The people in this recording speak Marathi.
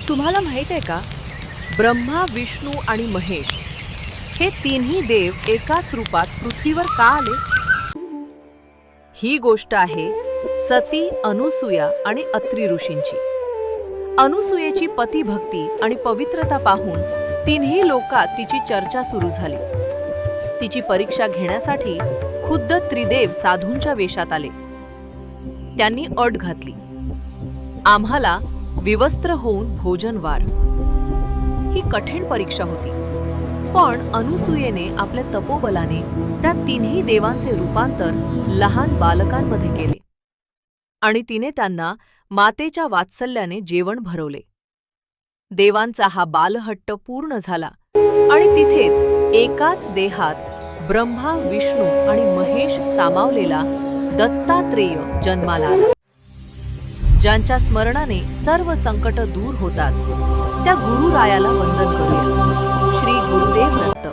तुम्हाला माहित आहे का, ब्रह्मा, विष्णू आणि महेश हे तिन्ही देव एकाच रूपात पृथ्वीवर का आले? ही गोष्ट आहे सती, अनुसूया आणि अत्री ऋषींची. अनुसूयेची पतिभक्ती आणि पवित्रता पाहून तिन्ही लोकात तिची चर्चा सुरू झाली. तिची परीक्षा घेण्यासाठी खुद्द त्रिदेव साधूंच्या वेशात आले. त्यांनी अट घातली, आम्हाला विवस्त्र होऊन भोजन वाढ. ही कठीण परीक्षा होती, पण अनुसूयेने आपल्या तपोबलाने त्या तिन्ही देवांचे रूपांतर लहान बालकांमध्ये केले आणि तिने त्यांना मातेच्या वात्सल्याने जेवण भरवले. देवांचा हा बालहट्ट पूर्ण झाला आणि तिथेच एकाच देहात ब्रह्मा, विष्णू आणि महेश सामावलेला दत्तात्रेय जन्माला आला. ज्यांच्या स्मरणाने सर्व संकट दूर होतात, त्या गुरुरायाला वंदन करूया. श्री गुरुदेव दत्त.